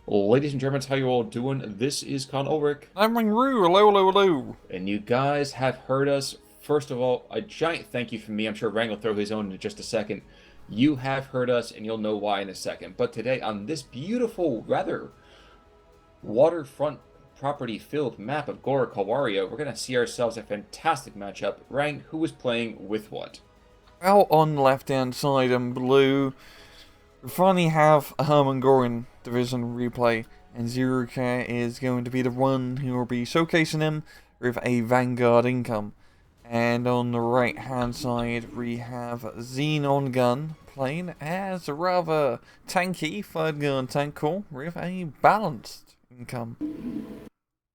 Ladies and gentlemen, how you all doing? This is Con Ulrich, I'm Xiru. Hello, hello, hello. and you guys have heard us. First of all, a giant thank you from me. I'm sure Rang will throw his own in just a second. You have heard us, and you'll know why in a second. But today, on this beautiful, rather waterfront property-filled map of Gora Kawaria, we're going to see ourselves a fantastic matchup. Rang, who is playing with what? Out on the left-hand side in blue, we finally have a Hermann division replay, and Xiru is going to be the one who will be showcasing him with a Vanguard income. And on the right-hand side, we have Xenon gun playing as a rather tanky third gun tank core with a balanced income.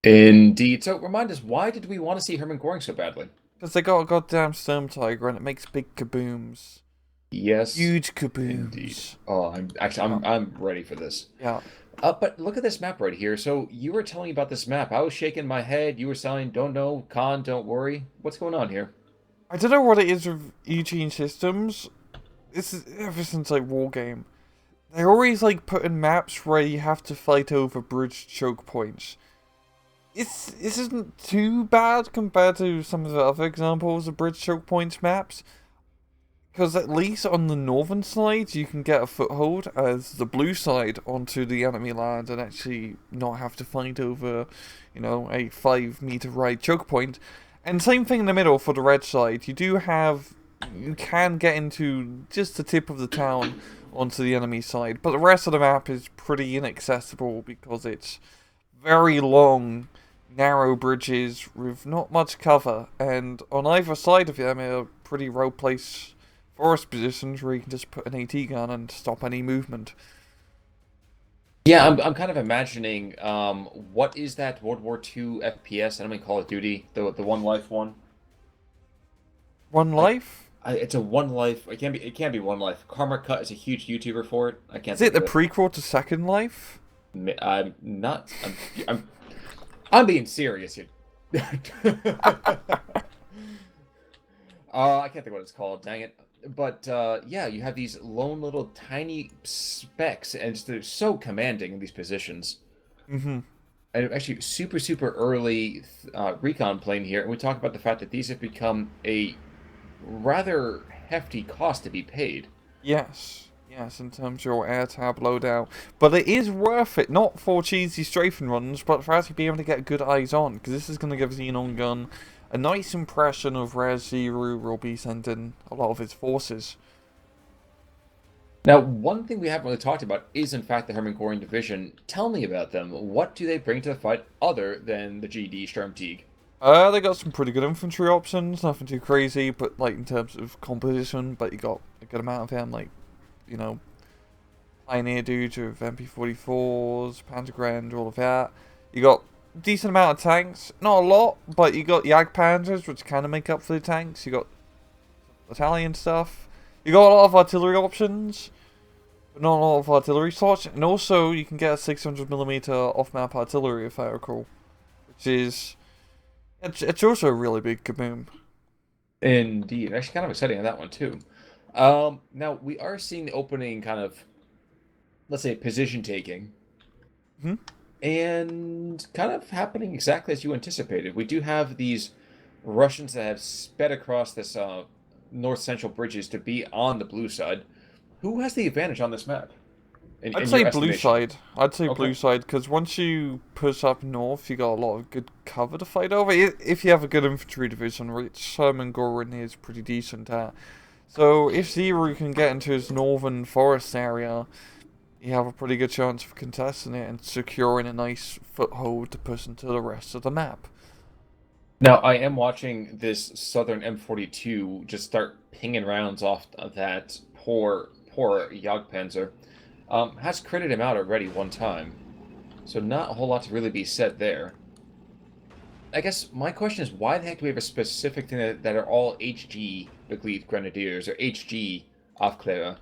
Indeed. So, remind us, why did we want to see Hermann Goring so badly? Because they got a goddamn Storm Tiger and it makes big kabooms. Yes, Huge indeed. kabooms. Oh, I'm actually Yeah. I'm ready for this. Yeah. But look at this map right here. So you were telling me about this map. I was shaking my head. You were saying, "Don't know, Khan, don't worry." What's going on here? I don't know what it is with Eugene Systems. This is ever since like War Game. They're always like putting maps where you have to fight over bridge choke points. This isn't too bad compared to some of the other examples of bridge choke points maps. Because at least on the northern side, you can get a foothold as the blue side onto the enemy land and actually not have to fight over, a 5 meter wide choke point. And same thing in the middle for the red side. You can get into just the tip of the town onto the enemy side, but the rest of the map is pretty inaccessible because it's very long, narrow bridges with not much cover, and on either side of them are pretty well placed forest positions where you can just put an AT gun and stop any movement. Yeah, I'm kind of imagining what is that World War II FPS? I don't mean Call of Duty, the one life one. One I, life? it's a one life. It can't be one life. Karma Cut is a huge YouTuber for it. I can't Is it think the of it. prequel to Second Life? I'm not. I'm I'm being serious here. I can't think what it's called. Dang it. But yeah, you have these lone little tiny specks, and they're so commanding in these positions. Mm-hmm. And actually, super early recon plane here, and we talk about the fact that these have become a rather hefty cost to be paid. Yes. Yes, in terms of your air tab loadout. But it is worth it, not for cheesy strafing runs, but for actually being able to get good eyes on, because this is going to give Xenon Gun a nice impression of where Xiru will be sending a lot of his forces. Now, one thing we haven't really talked about is, in fact, the Hermann Goring Division. Tell me about them. What do they bring to the fight other than the GD Sturmtieg? They got some pretty good infantry options, nothing too crazy, but like in terms of composition, but you got a good amount of them, like, you know, Pioneer dudes with MP44s, Panzergrenade, all of that. You got a decent amount of tanks, not a lot, but you got Panzers, which kind of make up for the tanks. You got Italian stuff. You got a lot of artillery options, but not a lot of artillery slots, and also you can get a 600mm off-map artillery, if I recall, which is it's also a really big kaboom. Indeed. Actually, kind of exciting on that one, too. Now, we are seeing the opening kind of, let's say, position taking, Hmm? and kind of happening exactly as you anticipated. We do have these Russians that have sped across this north central bridges to be on the blue side. Who has the advantage on this map, I'd in say your blue estimation? side. I'd say Okay. blue side because once you push up north, you got a lot of good cover to fight over. If you have a good infantry division, which Sherman Gorin is pretty decent at. So if Xiru can get into his northern forest area, you have a pretty good chance of contesting it and securing a nice foothold to push into the rest of the map. Now, I am watching this Southern M42 just start pinging rounds off of that poor Jagdpanzer. Has critted him out already one time, so not a whole lot to really be said there. I guess my question is, why the heck do we have a specific thing that are all HG Beglied Grenadiers or HG Aufklärer?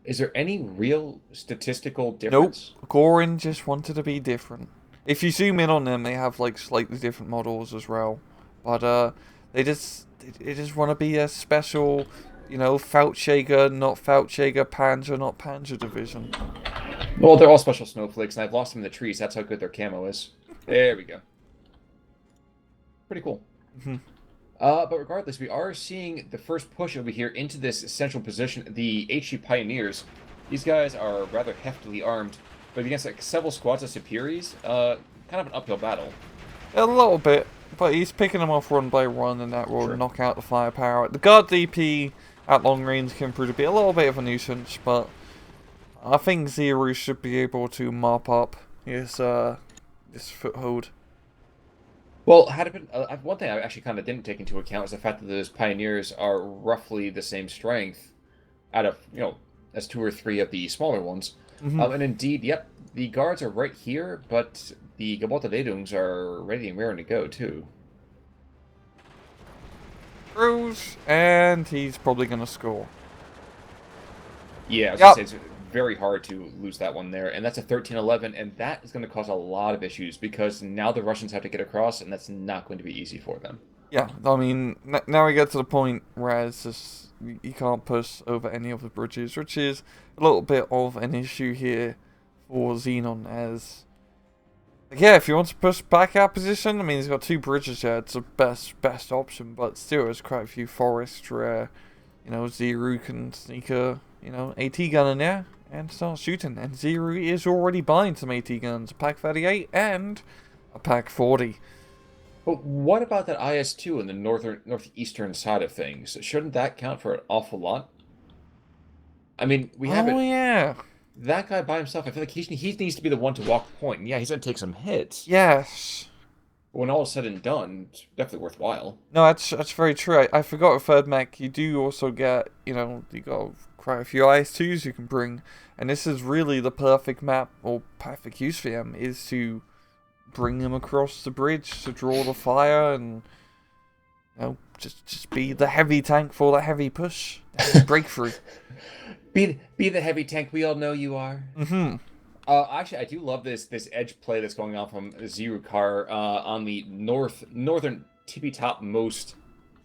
Is there any real statistical Nope, difference? Gorin just wanted to be different. If you zoom in on them, they have like slightly different models as well, but they just want to be a special, Feldjäger, not Feldjäger, Panzer, not Panzer division. Well, they're all special snowflakes, and I've lost them in the trees. That's how good their camo is. There we go. Pretty cool. Mhm. But regardless, we are seeing the first push over here into this central position. The HG Pioneers, these guys are rather heftily armed, but against like several squads of Superiors, kind of an uphill battle. A little bit, but he's picking them off one by one, and that will Sure. knock out the firepower. The guard DP at long range can prove to be a little bit of a nuisance, but I think Xiru should be able to mop up his foothold. Well, had it been one thing I actually kind of didn't take into account is the fact that those Pioneers are roughly the same strength, out of as two or three of the smaller ones. Mhm. And indeed, yep, the guards are right here, but the Gebote are ready and raring to go too. Throws, and he's probably gonna score. Yeah, I was Yep. gonna say it's very hard to lose that one there, and that's a 13-11, and that is going to cause a lot of issues because now the Russians have to get across, and that's not going to be easy for them. Yeah, I mean, now we get to the point where it's just, you can't push over any of the bridges, which is a little bit of an issue here for Xenon, as, like, yeah, if you want to push back our position, I mean, he's got two bridges here, it's the best option, but still, there's quite a few forests where, Xiru can sneak a, AT gun in there and start shooting, and Xiru is already buying some AT guns, a Pack 38 and a Pack 40. But what about that IS-2 in the northeastern side of things? Shouldn't that count for an awful lot? I mean, we have Oh, it. yeah. That guy by himself, I feel like he needs to be the one to walk the point. And yeah, he's going to take some hits. Yes. But when all is said and done, it's definitely worthwhile. No, that's very true. I forgot with third mech, you do also get, you got quite a few IS-2s you can bring. And this is really the perfect map, or perfect use for them, is to bring them across the bridge to draw the fire and, just be the heavy tank for the heavy push. Breakthrough. Be the heavy tank we all know you are. Mm-hmm. Actually, I do love this edge play that's going on from Xiru Car on the northern tippy top most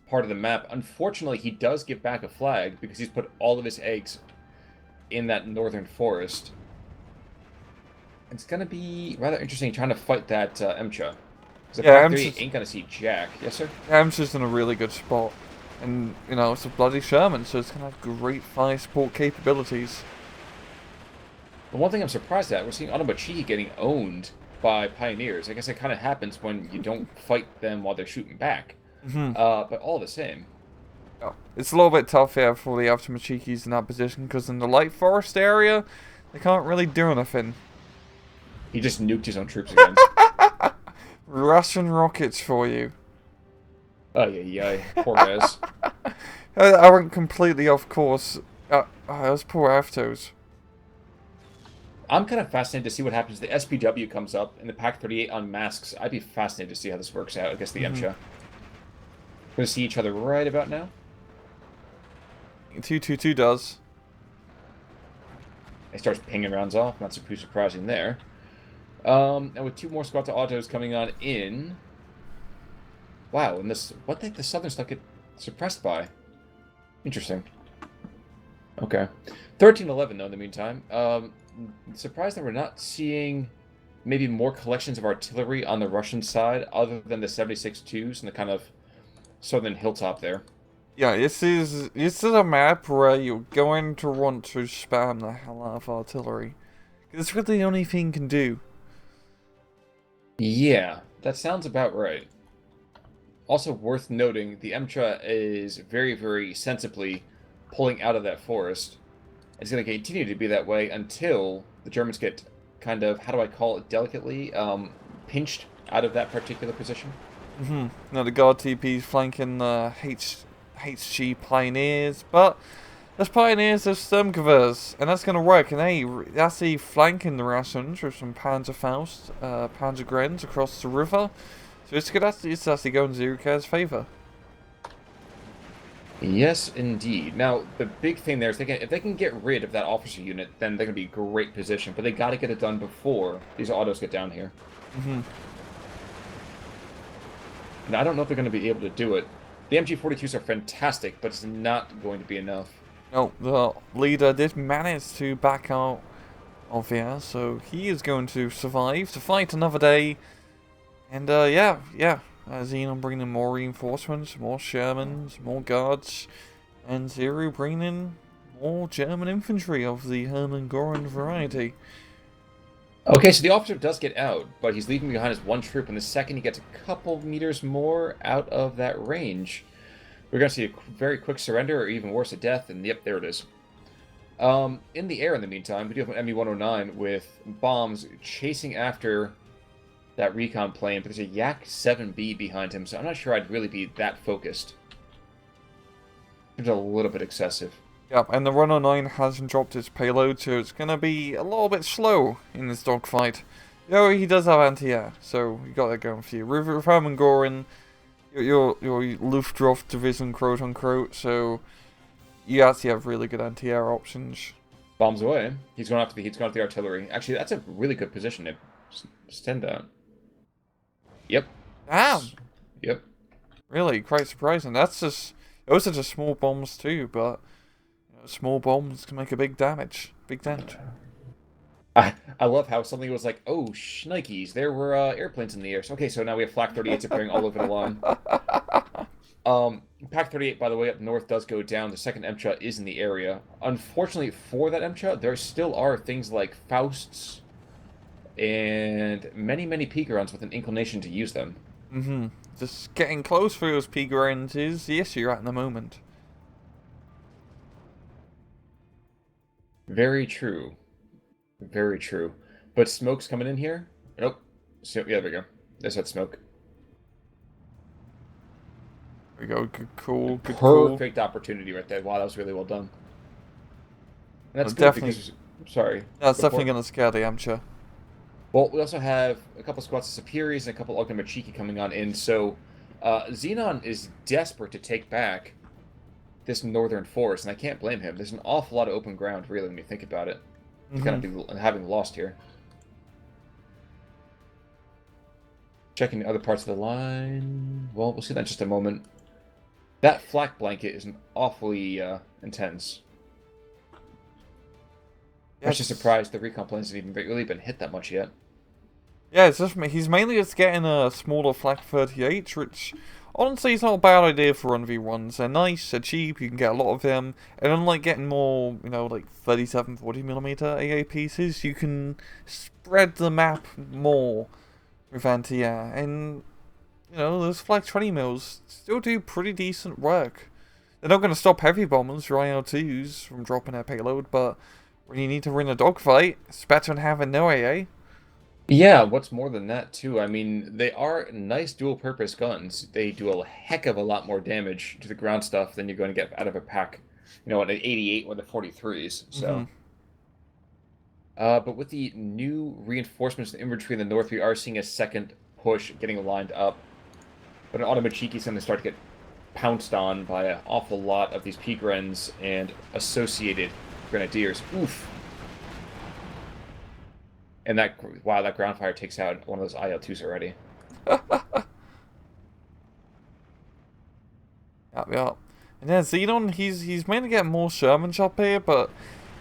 part of the map. Unfortunately, he does give back a flag because he's put all of his eggs in that northern forest. It's gonna be rather interesting trying to fight that MCHA. Because the Yeah, Pac 3 ain't gonna see Jack. Yes, sir? Am's just in a really good spot. And, it's a bloody Sherman, so it's going to have great fire support capabilities. The one thing I'm surprised at, we're seeing Otomochi getting owned by Pioneers. I guess it kind of happens when you don't fight them while they're shooting back. Mm-hmm. But all the same. Oh, it's a little bit tough here for the Automachikis in that position, because in the light forest area, they can't really do anything. He just nuked his own troops again. Russian rockets for you. Oh, yeah. Poor guys. I went completely off course. Those poor Aftos. I'm kind of fascinated to see what happens. The SPW comes up and the Pac 38 unmasks. I'd be fascinated to see how this works out against the MCHA. We're going to see each other right about now. 222 does. He starts pinging rounds off. Not too surprising there. And with two more squads of autos coming on in. Wow, and what the southern stuff get suppressed by? Interesting. Okay. 13-11 though in the meantime. Surprised that we're not seeing maybe more collections of artillery on the Russian side other than the 76-2s and the kind of southern hilltop there. Yeah, this is a map where you're going to want to spam the hell out of artillery. It's really the only thing you can do. Yeah, that sounds about right. Also worth noting, the MCHA is very, very sensibly pulling out of that forest. It's going to continue to be that way until the Germans get kind of, how do I call it delicately, pinched out of that particular position. Mm-hmm. Now the guard TP's flanking the HG Pioneers, but there's Pioneers, there's Sturmgewehrs, and that's going to work. And hey, that's flanking the Russians with some Panzerfaust, Panzergrens across the river. So it's actually going to Xiru's favour. Yes, indeed. Now, the big thing there is if they can get rid of that officer unit, then they're going to be a great position. But they got to get it done before these autos get down here. Mm-hmm. And I don't know if they're going to be able to do it. The MG42s are fantastic, but it's not going to be enough. No, the leader did manage to back out of so he is going to survive to fight another day. And yeah, Xenon bringing in more reinforcements, more Shermans, more guards, and Xiru bringing in more German infantry of the Hermann Göring variety. Okay, so the officer does get out, but he's leaving behind his one troop, and the second he gets a couple meters more out of that range, we're going to see a very quick surrender, or even worse, a death, and yep, there it is. In the air, in the meantime, we do have an ME-109 with bombs chasing after that recon plane, but there's a Yak-7B behind him, so I'm not sure I'd really be that focused. Seems a little bit excessive. Yep, and the 109 hasn't dropped its payload, so it's gonna be a little bit slow in this dogfight. Though he does have anti-air, so you got that going for you. With Hermann Göring, your Luftwaffe division, quote unquote, so you actually have really good anti-air options. Bombs away. He's going after the artillery. Actually, that's a really good position to stand that. Yep. Damn. Yep. Really, quite surprising. Those are just small bombs too, but small bombs can make a big damage, big dent. I love how something was like, oh, shnikes, there were airplanes in the air. So, okay, so now we have Flak 38s appearing all over the line. Pack 38, by the way, up north does go down. The second MCHA is in the area. Unfortunately for that MCHA, there still are things like Fausts and many, many Picarons with an inclination to use them. Mm-hmm. Just getting close for those Picarons is the issue at the moment. Very true. Very true. But smoke's coming in here? Nope. So, yeah, there we go. There's that smoke. There we go. Good call. Good Perfect opportunity right there. Wow, that was really well done. And that's good definitely, because... Sorry. That's definitely going to scare the Amcha. Well, we also have a couple squads of Superiors and a couple Ognomachiki coming on in, so Xenon is desperate to take back this northern force, and I can't blame him. There's an awful lot of open ground, really, when you think about it. To kind of be having lost here. Checking the other parts of the line. Well, we'll see that in just a moment. That flak blanket is an awfully intense. I'm just surprised the recon planes haven't even really been hit that much yet. Yeah, it's just he's mainly just getting a smaller flak 38, which honestly is not a bad idea for 1v1s. They're nice, they're cheap, you can get a lot of them, and unlike getting more, like 37, 40mm AA pieces, you can spread the map more with anti-air, and those flak 20 mils still do pretty decent work. They're not going to stop heavy bombers or IL-2s from dropping their payload, but when you need to win a dogfight, it's better than having no AA. Yeah, what's more than that, too? I mean, they are nice dual-purpose guns. They do a heck of a lot more damage to the ground stuff than you're going to get out of a pack, an 88 or the 43s. So, but with the new reinforcements and infantry in the north, we are seeing a second push getting lined up. But an Automachiki is going to start to get pounced on by an awful lot of these Picarons and associated Grenadiers. Oof. And that ground fire takes out one of those IL-2s already. Yep. And then Xenon, he's mainly getting more Shermans up here, but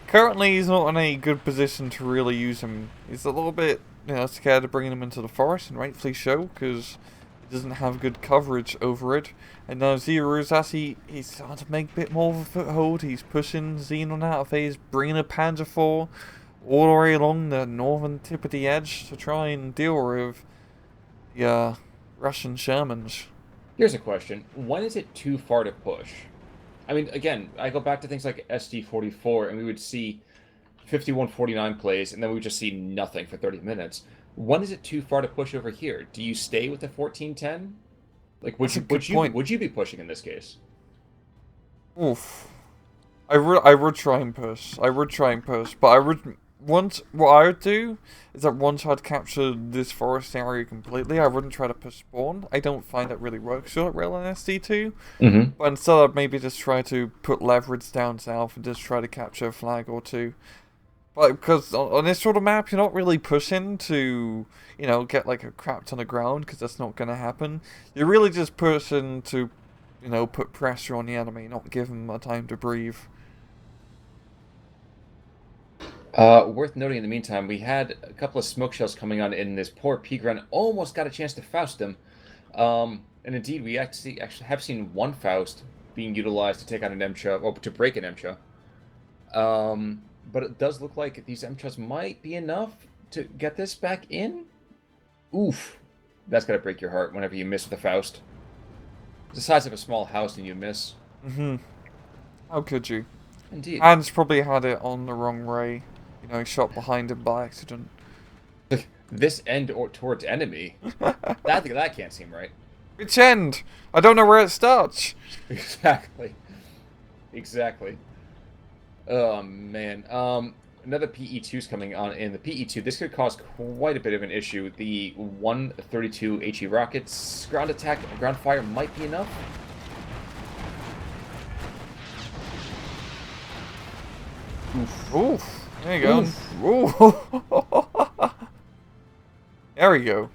currently he's not in a good position to really use him. He's a little bit, scared of bringing him into the forest, and rightfully so, because he doesn't have good coverage over it. And now Xiru is actually, he's starting to make a bit more of a foothold. He's pushing Xenon out of phase, bringing a Panzer IV all the way along the northern tip of the edge to try and deal with the Russian Shermans. Here's a question. When is it too far to push? I mean, again, I go back to things like SD44, and we would see 5149 plays, and then we would just see nothing for 30 minutes. When is it too far to push over here? Do you stay with the 1410? Like, would you be pushing in this case? Oof. I would try and push. But what I would do is that once I'd captured this forest area completely, I wouldn't try to push spawn. I don't find that really works short rail in SD2. But instead I'd maybe just try to put leverage down south and just try to capture a flag or two. But because on this sort of map, you're not really pushing to, get like a crap ton of ground, because that's not going to happen. You're really just pushing to, put pressure on the enemy, not give them a time to breathe. Worth noting in the meantime, we had a couple of smoke shells coming on in this poor Pigran almost got a chance to Faust him. And indeed, we actually have seen one Faust being utilized to take out an MCHA, or to break an MCHA. But it does look like these MCHAs might be enough to get this back in. Oof. That's gotta break your heart whenever you miss with a Faust. It's the size of a small house and you miss. Mm-hmm. How could you? Indeed. Hans probably had it on the wrong ray. You know, shot behind him by accident. This end or towards enemy. That can't seem right. Which end? I don't know where it starts. Exactly. Exactly. Oh man. Another PE2 is coming on in the PE2. This could cause quite a bit of an issue. The 132 HE rockets ground attack, ground fire might be enough. Oof. Oof. There you go. Oof. There we go.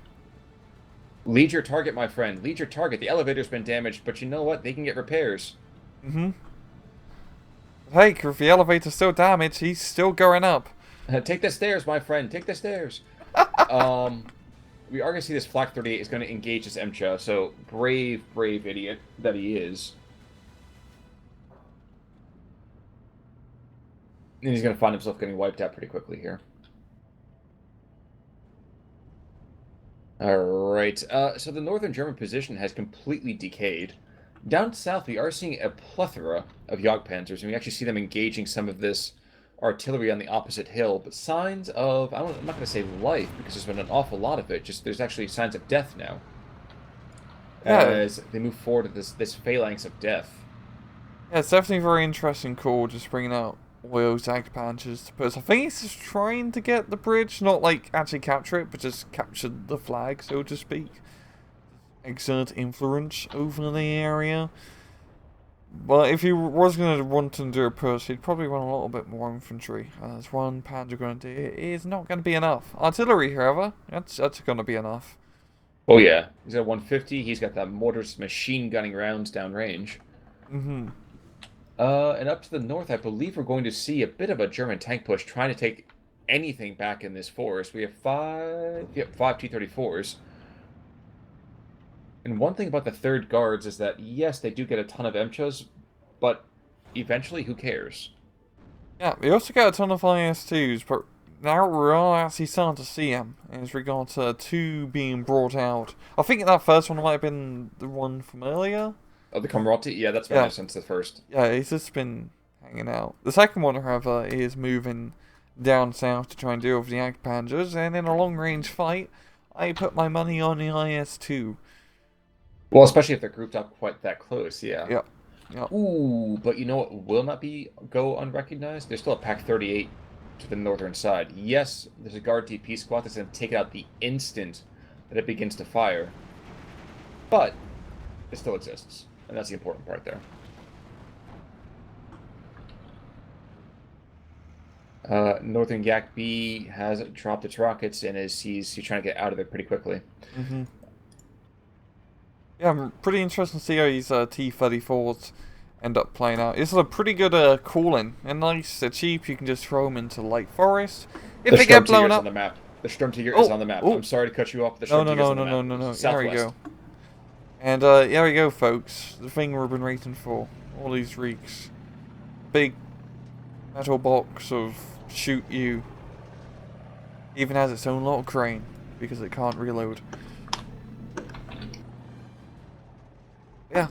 Lead your target, my friend. Lead your target. The elevator's been damaged, but you know what? They can get repairs. Mm-hmm. Hey, if the elevator's still damaged, he's still going up. Take the stairs, my friend. Take the stairs. We are going to see this Flak 38 is going to engage this MCHA, so brave, brave idiot that he is. And he's going to find himself getting wiped out pretty quickly here. Alright, so the northern German position has completely decayed. Down south, we are seeing a plethora of Jagdpanzers, and we actually see them engaging some of this artillery on the opposite hill, but signs of, I'm not going to say life, because there's been an awful lot of it, just there's actually signs of death now. Yeah. As they move forward to this phalanx of death. Yeah, it's definitely a very interesting call, just bringing out all those Jagdpanzers to put. I think he's just trying to get the bridge, not like actually capture it, but just capture the flag, so to speak. Exert influence over the area. But if he was going to want to do a push, he'd probably run a little bit more infantry. As one Panzer Grenadier is not going to be enough. Artillery, however, that's going to be enough. Oh yeah, he's at 150. He's got that mortars machine gunning rounds downrange. Mm-hmm. And up to the north, I believe we're going to see a bit of a German tank push trying to take anything back in this forest. We have five T-34s. And one thing about the 3rd Guards is that, yes, they do get a ton of MCHAs, but eventually, who cares? Yeah, we also get a ton of IS-2s, but now we're all actually starting to see them as regards to 2 being brought out. I think that first one might have been the one from earlier. Oh, the Comrati? Yeah, that's been there since the first. Yeah, he's just been hanging out. The second one, however, is moving down south to try and deal with the Jagdpanzers, and in a long-range fight, I put my money on the IS-2. Well, especially if they're grouped up quite that close, yeah. Yep. Yep. Ooh, but you know what will not go unrecognized? There's still a Pack 38 to the northern side. Yes, there's a Guard TP squad that's going to take it out the instant that it begins to fire. But it still exists, and that's the important part there. Northern Yak B has dropped its rockets and he's trying to get out of there pretty quickly. Mm-hmm. Yeah, I'm pretty interested to see how these T-34s end up playing out. It's a pretty good call-in. And nice, they're cheap, you can just throw them into light forest. If they get blown up... on the map. The Sturmtiger is on the map. I'm sorry to cut you off, but the Sturmtiger is on the map. No. Southwest. There we go. And there we go, folks. The thing we've been waiting for. All these reeks. Big metal box of shoot you. Even has its own little crane, because it can't reload. Yeah.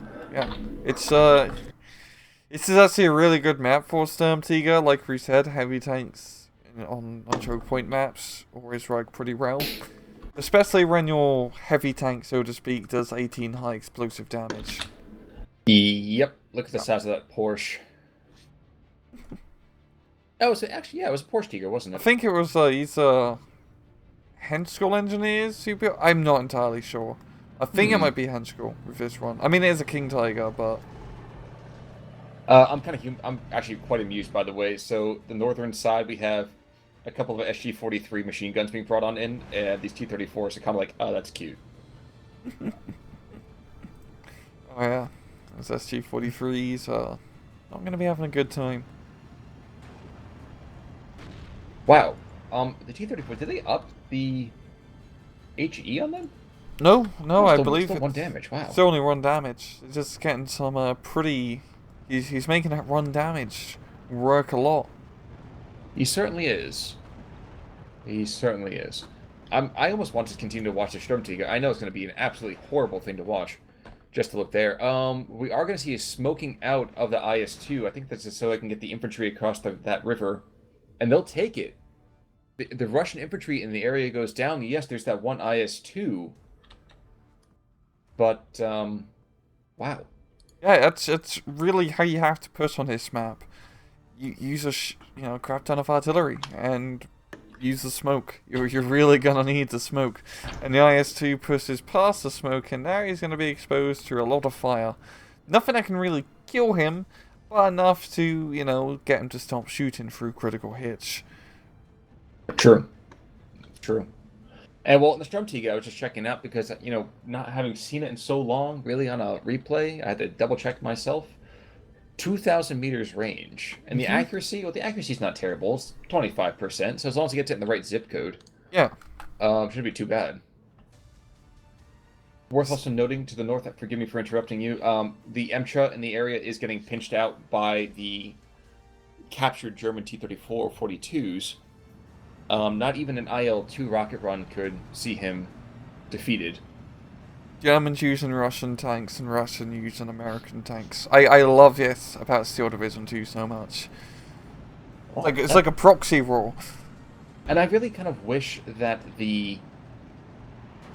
It's actually a really good map for Sturmtiger. Like we said, heavy tanks on choke point maps always work pretty well. Especially when your heavy tank, so to speak, does 18 high explosive damage. Yep. Look at the size of that Porsche. Oh, so actually, yeah, it was a Porsche Tiger, wasn't it? I think it was these Henschel engineers who built. I'm not entirely sure. I think it might be Henschel with this one. I mean, it is a King Tiger, but I'm actually quite amused, by the way. So the northern side, we have a couple of SG-43 machine guns being brought on in, and these T-34s are kind of like, oh, that's cute. Oh yeah, those SG-43s are not going to be having a good time. Wow. The T-34, did they up the HE on them? No, no, No, I still believe one it's damage. Wow. still only 1 damage. It's just getting some pretty. He's making that 1 damage work a lot. He certainly is. He certainly is. I almost want to continue to watch the Sturmtiger. I know it's going to be an absolutely horrible thing to watch, just to look there. We are going to see a smoking out of the IS-2. I think that's just so I can get the infantry across that river, and they'll take it. The Russian infantry in the area goes down. Yes, there's that one IS-2, but wow. Yeah, that's really how you have to push on this map. You use a crap ton of artillery and use the smoke. You're really gonna need the smoke. And the IS-2 pushes past the smoke, and now he's gonna be exposed to a lot of fire. Nothing that can really kill him, but enough to get him to stop shooting through critical hits. True. True. And well, the Sturmtiger, I was just checking out because, not having seen it in so long, really on a replay, I had to double check myself. 2,000 meters range. And the accuracy, well, the accuracy's not terrible. It's 25%. So as long as it gets it in the right zip code, Yeah. shouldn't be too bad. Worth also noting to the north, forgive me for interrupting you, the MTRA in the area is getting pinched out by the captured German T-34 42s. Not even an IL-2 rocket run could see him defeated. Germans using Russian tanks and Russian using American tanks. I love this about Steel Division 2 so much. It's like a proxy war. And I really kind of wish that the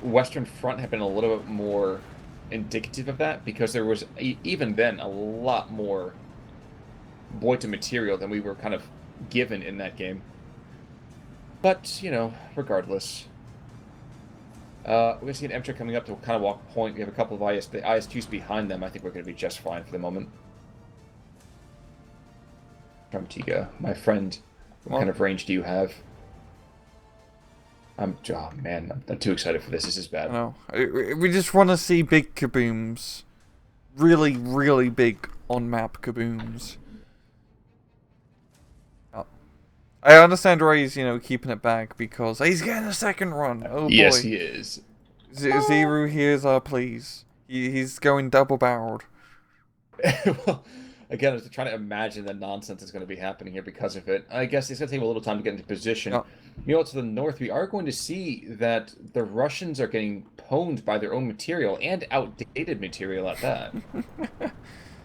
Western Front had been a little bit more indicative of that, because there was, even then, a lot more Boita material than we were kind of given in that game. But, regardless. We're going to see an MTRA coming up to kind of walk point. We have a couple of the IS-2s behind them. I think we're going to be just fine for the moment. Sturmtiger, my friend, what kind of range do you have? Oh man, I'm too excited for this. This is bad. No, we just want to see big kabooms. Really, really big on-map kabooms. I understand why he's, keeping it back, because he's getting a second run. Oh boy. Yes, he is. Xiru here's our please. He's going double-barreled. Well, again, I was trying to imagine the nonsense that's going to be happening here because of it. I guess it's going to take a little time to get into position. Yeah. To the north, we are going to see that the Russians are getting pwned by their own material, and outdated material at that.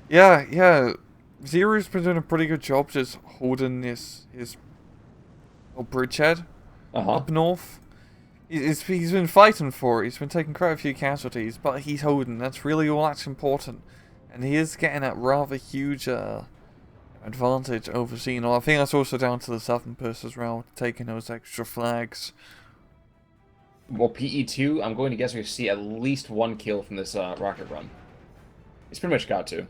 Yeah. Xiru's been doing a pretty good job just holding his bridgehead up north. He's been fighting for it. He's been taking quite a few casualties, but he's holding. That's really all that's important. And he is getting that rather huge advantage over Xenon. I think that's also down to the southern push as well, taking those extra flags. Well, PE2, I'm going to guess we see at least one kill from this rocket run. It's pretty much got to.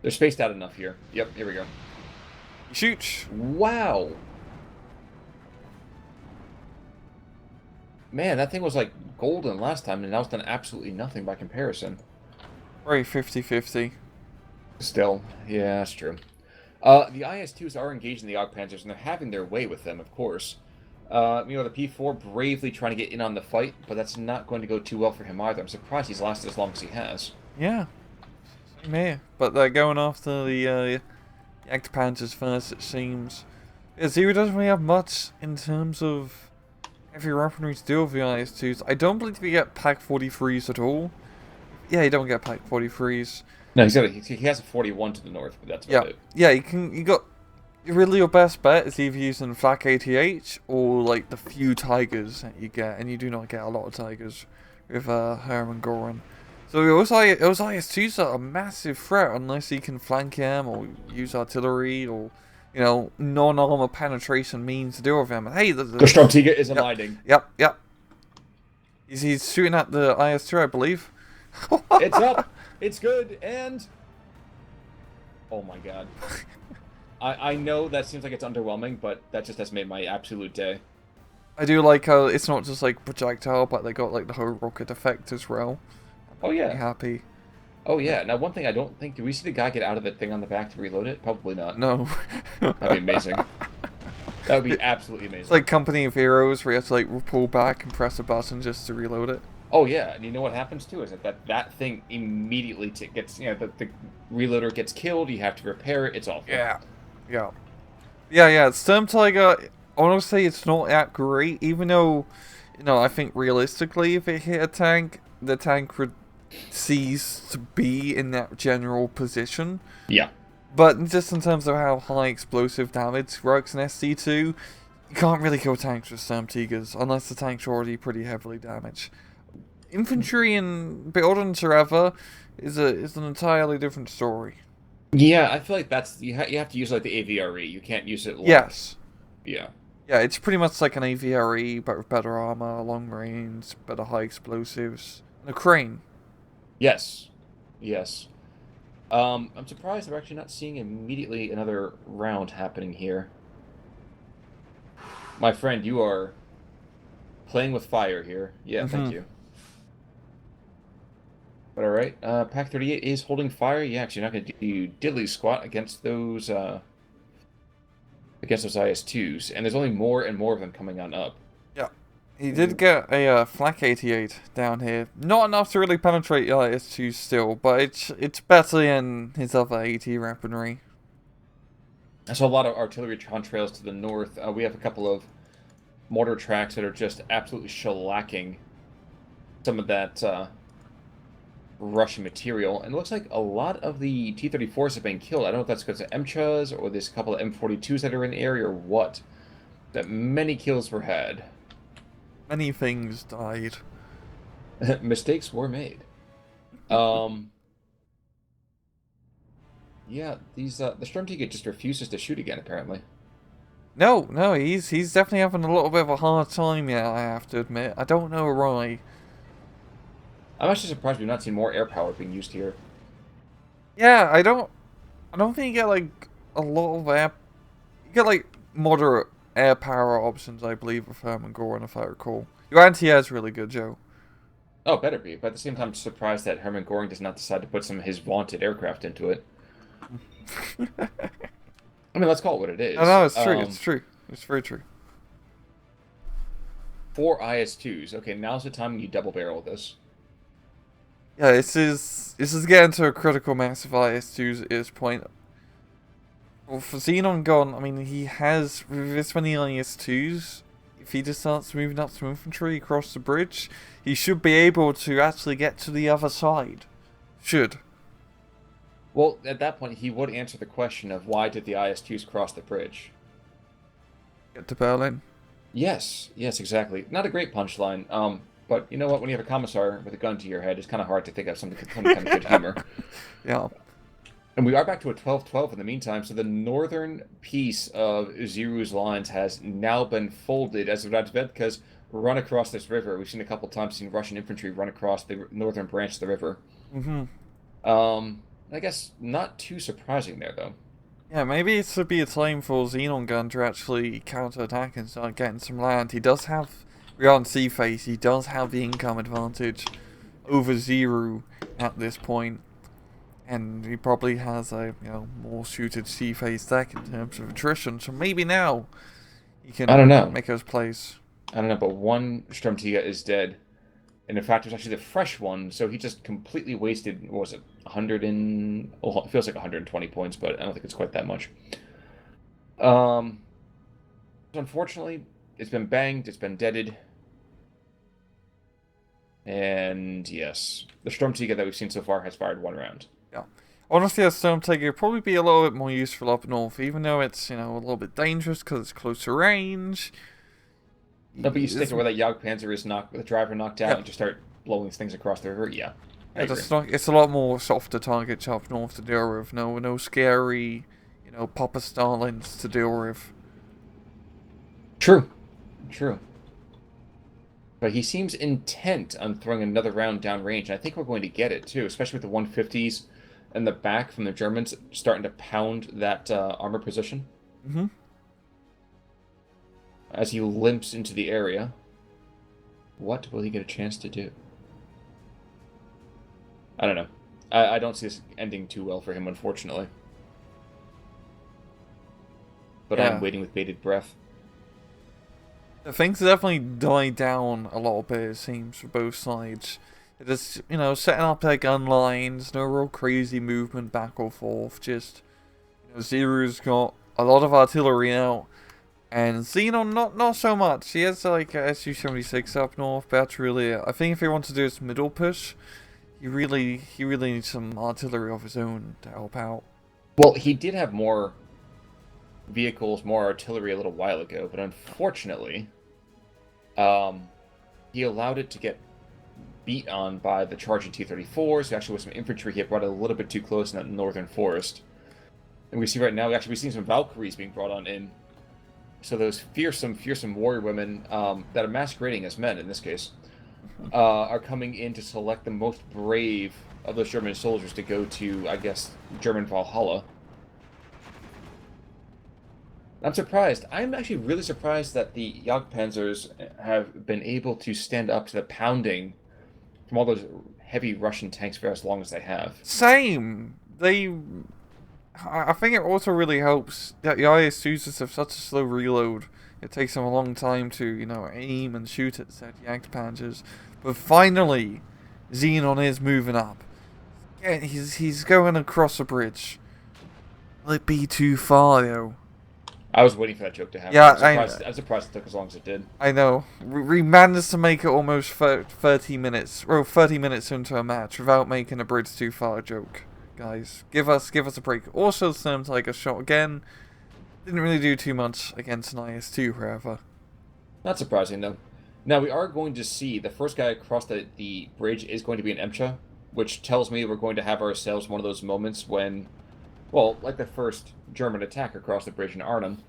They're spaced out enough here. Yep, here we go. Shoot! Wow! Man, that thing was like golden last time, and now it's done absolutely nothing by comparison. Very 50-50. Still, yeah, that's true. The IS-2s are engaged in the Panzers, and they're having their way with them, of course. The P4 bravely trying to get in on the fight, but that's not going to go too well for him either. I'm surprised he's lasted as long as he has. Yeah. Same here. But they're going after the Panzers first, it seems. Yeah, Xiru doesn't really have much in terms of heavy weaponry to deal with the IS-2s. I don't believe we get Pak 43s at all. Yeah, you don't get Pak 43s. No, he has a 41 to the north, but that's about it. Yeah, you got really your best bet is either using Flak 88 or like the few Tigers that you get, and you do not get a lot of Tigers with Herman Goran. So those IS-2s are a massive threat unless you can flank him or use artillery or non-armor penetration means to deal with him. And hey, the Sturmtiger is aligning. Yep. He's shooting at the IS-2, I believe. It's up. It's good, and oh my god. I know that seems like it's underwhelming, but that just has made my absolute day. I do like how it's not just like projectile, but they got like the whole rocket effect as well. Oh yeah. I'm happy. Oh yeah. Now one thing I don't think, do we see the guy get out of the thing on the back to reload it? Probably not. No. That'd be amazing. That would be absolutely It's amazing. like Company of Heroes where you have to like pull back and press a button just to reload it. Oh yeah, and you know what happens too is that thing immediately gets the reloader gets killed. You have to repair it. It's awful. Yeah. Yeah. Yeah. Storm Tiger, honestly, it's not that great, even though, I think realistically, if it hit a tank, the tank would cease to be in that general position. Yeah. But just in terms of how high explosive damage works in SC2, you can't really kill tanks with Storm Tigers unless the tank's already pretty heavily damaged. Infantry and buildings forever is an entirely different story. Yeah, I feel like that's you have to use like the AVRE. You can't use it like Yes. yeah. Yeah, it's pretty much like an AVRE, but with better armor, long range, better high explosives, and a crane. Yes. Yes. I'm surprised we're actually not seeing immediately another round happening here. My friend, you are playing with fire here. Yeah, thank Mm-hmm. you. But all right, Pack 38 is holding fire. Yeah, actually, not going to do diddly squat against those IS-2s, and there's only more and more of them coming on up. Yeah. He did get a flak 88 down here. Not enough to really penetrate the IS-2 still, but it's better than his other AT weaponry. I saw a lot of artillery contrails to the north. We have a couple of mortar tracks that are just absolutely shellacking some of that Russian material, and it looks like a lot of the T-34s have been killed. I don't know if that's because of MCHAs or there's a couple of M42s that are in the area or what. That many kills were had. Many things died. Mistakes were made. Um, yeah, the Storm Ticket just refuses to shoot again, apparently. No, he's definitely having a little bit of a hard time. Yeah, I have to admit. I don't know why. I'm actually surprised we've not seen more air power being used here. Yeah, I don't think you get like a lot of air. You get like moderate air power options, I believe, with Herman Goran, if I recall. Your anti-air is really good, Joe. Oh, better be. But at the same time, I'm surprised that Hermann Goring does not decide to put some of his vaunted aircraft into it. I mean, let's call it what it No, is. no, it's true. It's true. It's very true. 4 IS-2s. Okay, now's the time you double barrel this. Yeah, this is getting to a critical mass of IS2s at this point. Well, for Xenon gone, I mean, he has, with this many IS2s, if he just starts moving up some infantry across the bridge, he should be able to actually get to the other side. Should. Well, at that point, he would answer the question of why did the IS-2s cross the bridge? Get to Berlin. Yes, yes, exactly. Not a great punchline. But you know what? When you have a commissar with a gun to your head, it's kind of hard to think of some kind of good humor. Yeah. And we are back to a 12-12 in the meantime, so the northern piece of Xiru's lines has now been folded as of Radvedka's run across this river. We've seen a couple times seen Russian infantry run across the northern branch of the river. Mm-hmm. I guess not too surprising there, though. Yeah, maybe it should be a time for Xenon Gun to actually counter-attack and start getting some land. He does have, beyond sea face, he does have the income advantage over Xiru at this point. And he probably has a, more suited sea face deck in terms of attrition. So maybe now he I don't can know. make those plays. I don't know, but one Stromtiga is dead. And in fact, it was actually the fresh one, so he just completely wasted, what was it, 100 and... Oh, it feels like 120 points, but I don't think it's quite that much. Unfortunately, it's been banged, it's been deaded. And yes, the Stromtiga that we've seen so far has fired 1 round. Yeah. Honestly, a Storm Tiger would probably be a little bit more useful up north, even though it's, a little bit dangerous because it's closer range. No, but you stick it where that Jagdpanzer is knocked, with the driver knocked out, and just start blowing things across the river. Yeah, I agree. It's a lot more softer targets up north to deal with. No scary, Papa Stalins to deal with. True. But he seems intent on throwing another round downrange, and I think we're going to get it too, especially with the 150s and the back from the Germans starting to pound that armor position. Mm-hmm. As he limps into the area, what will he get a chance to do? I don't know. I don't see this ending too well for him, unfortunately. But Yeah. I'm waiting with bated breath. Things definitely died down a little bit, it seems, for both sides. It is, setting up their gun lines, no real crazy movement back or forth, just, Xiru's got a lot of artillery out, and Xenon not so much. He has like a SU-76 up north, but that's really it. I think if he wants to do his middle push, he really needs some artillery of his own to help out. Well, he did have more vehicles, more artillery a little while ago, but unfortunately, um, he allowed it to get beat on by the charging T-34s. Actually, with some infantry, he brought it a little bit too close in that northern forest. And we see right now, actually, we've seen some Valkyries being brought on in. So those fearsome warrior women that are masquerading as men in this case are coming in to select the most brave of those German soldiers to go to, I guess, German Valhalla. I'm surprised. I'm actually really surprised that the Jagdpanzers have been able to stand up to the pounding from all those heavy Russian tanks for as long as they have. Same. I think it also really helps that the IS-2s have such a slow reload. It takes them a long time to, aim and shoot at said Jagdpanzers. But finally, Xenon is moving up. Yeah, he's going across a bridge. Will it be too far, though? I was waiting for that joke to happen. Yeah, I'm surprised it took as long as it did. I know. We managed to make it almost 30 minutes, or 30 minutes into a match without making a bridge too far joke. Guys, give us a break. Also, Slim Tiger shot again. Didn't really do too much against an IS-2, however. Not surprising, though. Now, we are going to see the first guy across the bridge is going to be an Emcha, which tells me we're going to have ourselves one of those moments when, well, like the first German attack across the bridge in Arnhem,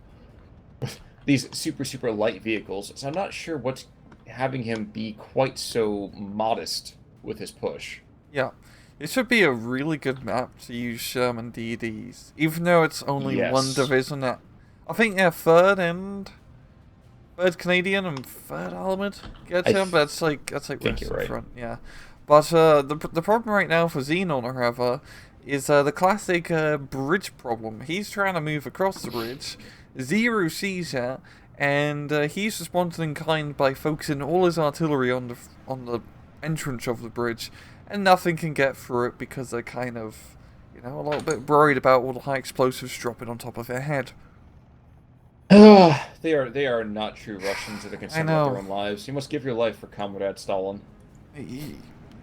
these super light vehicles. So I'm not sure what's having him be quite so modest with his push. Yeah. It should be a really good map to use Sherman DDs, even though it's only one division. I think they're third Canadian and third armored. Get him, but that's like Western Front, yeah. But the problem right now for Xenon, however, is the classic bridge problem. He's trying to move across the bridge. Xiru sees that, and he's responding in kind by focusing all his artillery on the entrance of the bridge, and nothing can get through it because they're kind of, a little bit worried about all the high explosives dropping on top of their head. They are not true Russians that are concerned about their own lives. You must give your life for Comrade Stalin.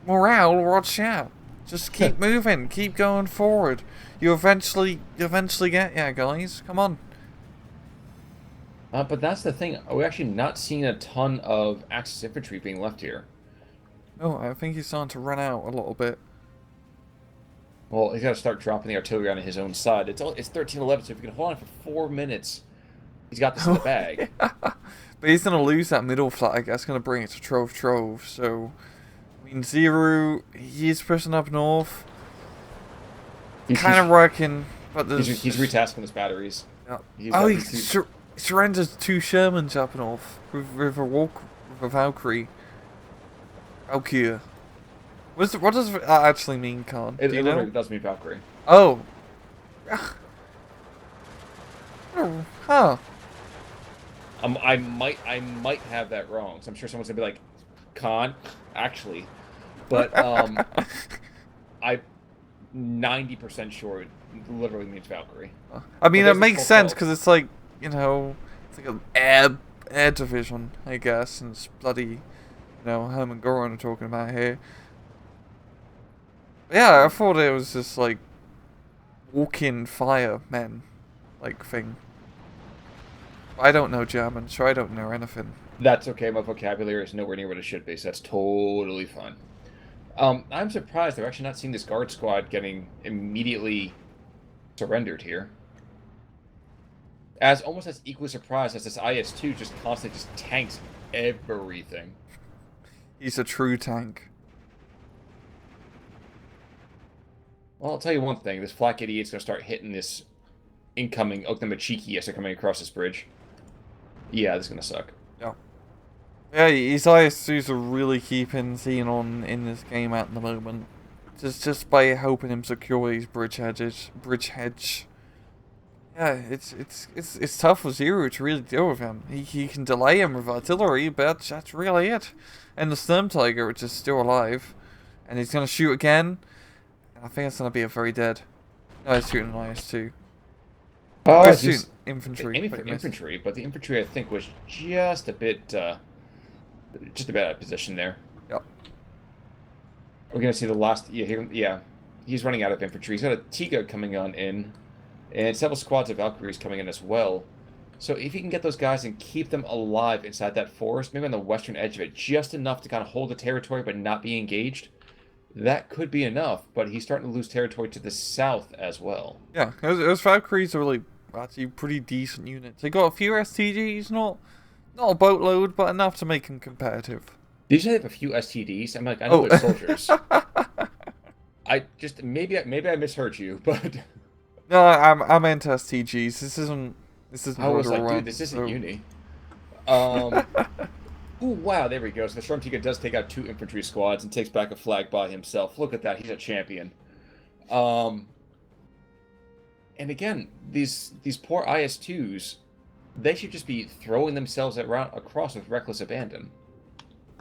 Morale, watch out. Just keep moving, keep going forward. You eventually get there, guys. Come on. But that's the thing. We're actually not seeing a ton of Axis infantry being left here. No, I think he's starting to run out a little bit. Well, he's got to start dropping the artillery on his own side. It's 13-11, so if you can hold on for 4 minutes, he's got this in the bag. But he's going to lose that middle flag. That's going to bring it to Trove. So, I mean, Xiru, he's pushing up north. Kind of working, but there's... He's retasking his batteries. Yeah. He surrenders 2 Shermans up north with a Valkyrie. Valkyrie. What does that actually mean, Khan? Do you know? It does mean Valkyrie. Oh. Huh. I might have that wrong. So I'm sure someone's gonna be like, Khan, actually, but I'm 90% sure it literally means Valkyrie. I mean, it makes sense because it's like it's like an air division, I guess, and it's bloody, Hermann Goron are talking about here. Yeah, I thought it was just like walk-in firemen, like thing. I don't know German, so I don't know anything. That's okay. My vocabulary is nowhere near what it should be, so that's totally fine. I'm surprised they're actually not seeing this guard squad getting immediately surrendered here. Almost as equally surprised as this IS-2 just constantly just tanks everything. He's a true tank. Well, I'll tell you one thing. This flak idiot's going to start hitting this incoming Oknamachiki as they're coming across this bridge. Yeah, this is going to suck. Yeah. Yeah, his IS-2s are really keeping Xenon in this game at the moment. Just by helping him secure these bridge hedge. Yeah, it's tough for Xiru to really deal with him. He can delay him with artillery, but that's really it. And the Storm Tiger, which is still alive, and he's gonna shoot again. And I think it's gonna be a very dead. No, he's shooting an IS-2. Oh, he's shooting Just infantry. aiming But for he missed. infantry, but the infantry I think was just a bit out of position there. Yep. We're gonna see the last. Yeah, he's running out of infantry. He's got a Tiga coming on in, and several squads of Valkyries coming in as well. So if he can get those guys and keep them alive inside that forest, maybe on the western edge of it, just enough to kind of hold the territory but not be engaged, that could be enough. But he's starting to lose territory to the south as well. Yeah, those Valkyries are really actually pretty decent units. They got a few STGs, not a boatload, but enough to make them competitive. Did you have a few STDs? I'm like, I know they're soldiers. I just maybe I misheard you, but No, I'm into STGs. This isn't I was like, Run, dude, this isn't so... Uni. Ooh, wow, there we go. So the Stormtiga does take out 2 infantry squads and takes back a flag by himself. Look at that, he's a champion. And again, these poor IS-2s, they should just be throwing themselves across with reckless abandon.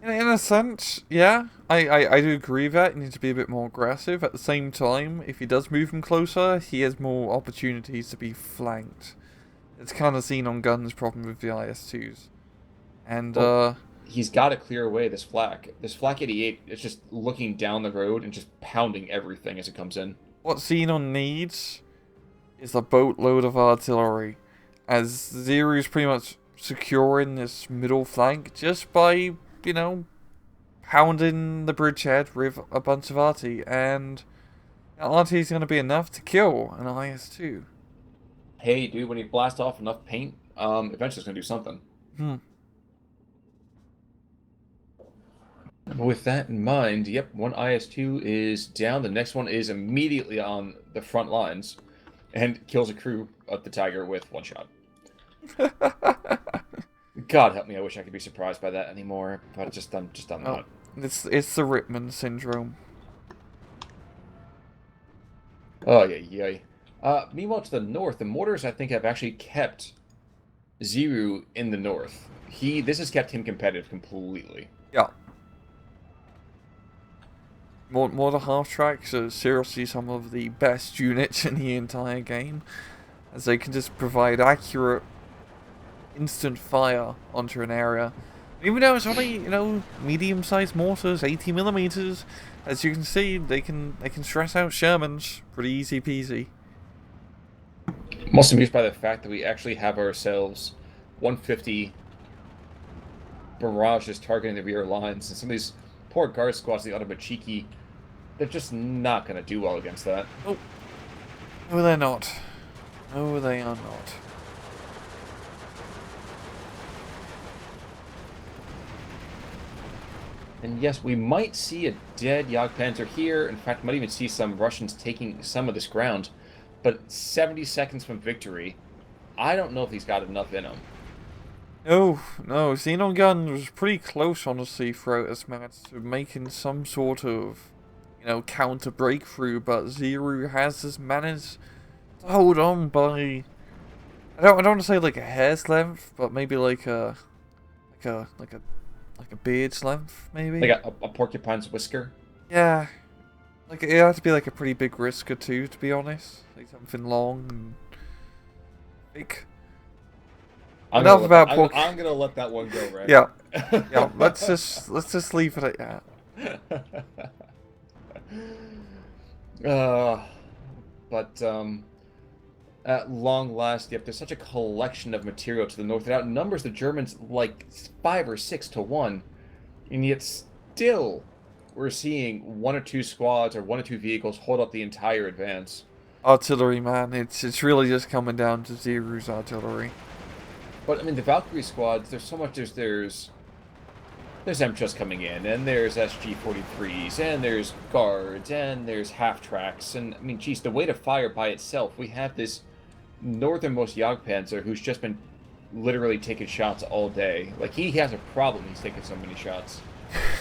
In a sense, yeah, I do agree with that. He needs to be a bit more aggressive. At the same time, if he does move him closer, he has more opportunities to be flanked. It's kind of Xenon Gun's problem with the IS-2s. And, well, he's got to clear away this flak. This flak 88 is just looking down the road and just pounding everything as it comes in. What Xenon needs is a boatload of artillery, as Xiru's pretty much securing this middle flank just by, pounding the bridgehead with a bunch of arty, and that arty is going to be enough to kill an IS-2. Hey, dude, when you blast off enough paint, eventually it's going to do something. With that in mind, yep, one IS-2 is down. The next one is immediately on the front lines and kills a crew of the Tiger with 1 shot. God help me, I wish I could be surprised by that anymore, but I'm not. It's the Rittman syndrome. Oh, yeah. Meanwhile, to the north, the mortars, I think, have actually kept Xiru in the north. This has kept him competitive completely. Yeah. More the half tracks are seriously some of the best units in the entire game, as they can just provide accurate, instant fire onto an area. Even though it's only, medium-sized mortars, 80mm, as you can see, they can stress out Shermans pretty easy peasy. I'm also amused by the fact that we actually have ourselves 150 barrages targeting the rear lines, and some of these poor guard squads, the Automachiki, they're just not going to do well against that. Oh. No, they're not. No, they are not. And yes, we might see a dead Jagdpanzer here. In fact, we might even see some Russians taking some of this ground. But 70 seconds from victory, I don't know if he's got enough in him. No. Xenon Gun was pretty close, honestly, throughout this match to making some sort of, counter breakthrough. But Xiru has just managed to hold on by, I don't want to say like a hair's length, but maybe like a beard's length, maybe. Like a porcupine's whisker. Yeah. Like, it had to be like a pretty big whisker too, to be honest. Like something long and big. I'm gonna let that one go, right? Yeah. Yeah, let's just leave it at that. But at long last, yep, there's such a collection of material to the north. It outnumbers the Germans like 5 or 6 to 1, and yet still we're seeing 1 or 2 squads or 1 or 2 vehicles hold up the entire advance. Artillery, man. It's really just coming down to Xiru's artillery. But I mean, the Valkyrie squads. There's so much. There's MTRs coming in, and there's SG-43s, and there's guards, and there's half tracks, and I mean, geez, the way to fire by itself. We have this northernmost Jagdpanzer who's just been literally taking shots all day. Like, he has a problem. He's taking so many shots.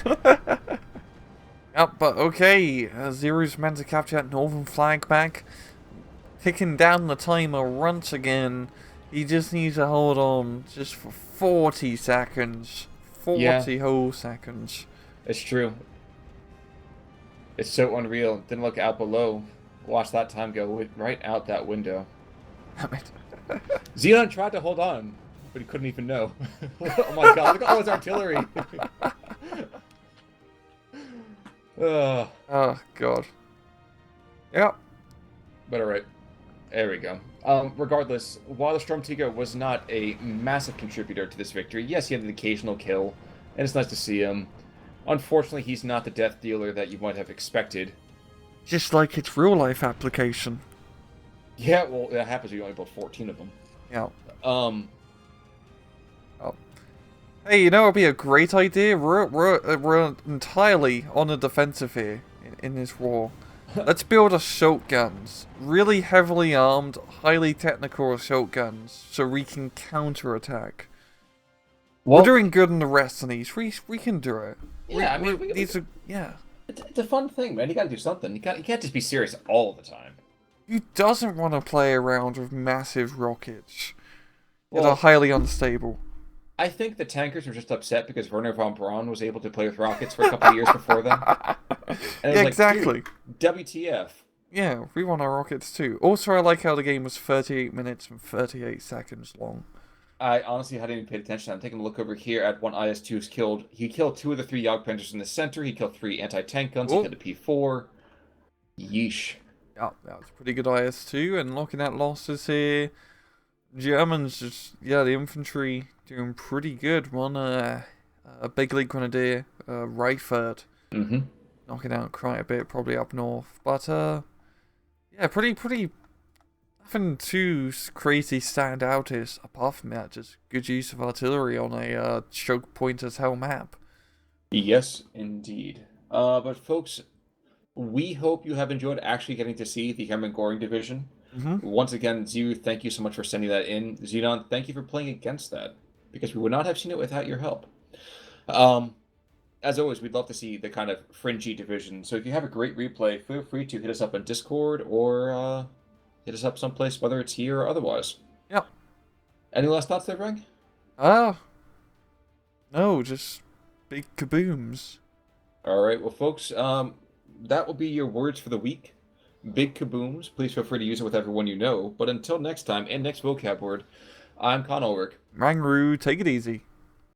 Yep, but okay. Xiru's meant to capture that northern flank back. ticking down the timer once again. He just needs to hold on just for 40 seconds. Yeah, 40 whole seconds. it's true. It's so unreal. Didn't look out below. Watch that time go right out that window. Damn it. Xenon tried to hold on, but he couldn't even know. Oh my god, look at all his artillery! Ugh. Oh, God. Yep. But alright, there we go. Regardless, while the Storm Tiger was not a massive contributor to this victory, yes, he had an occasional kill, and it's nice to see him. Unfortunately, he's not the death dealer that you might have expected. Just like its real-life application. Yeah, well, that happens when you only build 14 of them. Yeah. Um, Oh. Hey, you know what would be a great idea? We're entirely on the defensive here in this war. Let's build assault guns. Really heavily armed, highly technical assault guns, so we can counterattack. well, We're doing good in the rest of these. We can do it. yeah, I mean, These are, yeah. it's a fun thing, man. You gotta do something. You can't just be serious all the time. Who doesn't want to play around with massive rockets that Well, are highly unstable? I think the tankers were just upset because Werner von Braun was able to play with rockets for a couple of years before them. And it was Yeah, like, exactly. dude, WTF? Yeah, we want our rockets too. Also, I like how the game was 38 minutes and 38 seconds long. I honestly hadn't even paid attention. I'm taking a look over here at one IS-2's killed. He killed 2 of the 3 Jagdpanzers in the center. He killed 3 anti-tank guns. He Oh. killed a P4. Yeesh. Yeah, that was pretty good IS-2, and looking at losses here, Germans just, yeah, the infantry doing pretty good. One, a big league grenadier, Reifert, Mm-hmm. knocking out quite a bit, probably up north. But, yeah, pretty, nothing too crazy stand out is, apart from that, just good use of artillery on a choke point as hell map. Yes, indeed. But folks, we hope you have enjoyed actually getting to see the Hermann Goring division. Mm-hmm. Once again, Xiru, thank you so much for sending that in. Xenon, thank you for playing against that, because we would not have seen it without your help. As always, we'd love to see the kind of fringy division. So if you have a great replay, feel free to hit us up on Discord or hit us up someplace, whether it's here or otherwise. Yep. Any last thoughts there, Frank? No, just big kabooms. All right, well, folks, that will be your words for the week. Big kabooms. Please feel free to use it with everyone you know. But until next time, and next vocab word, I'm Con Ulrich. Mangru, take it easy.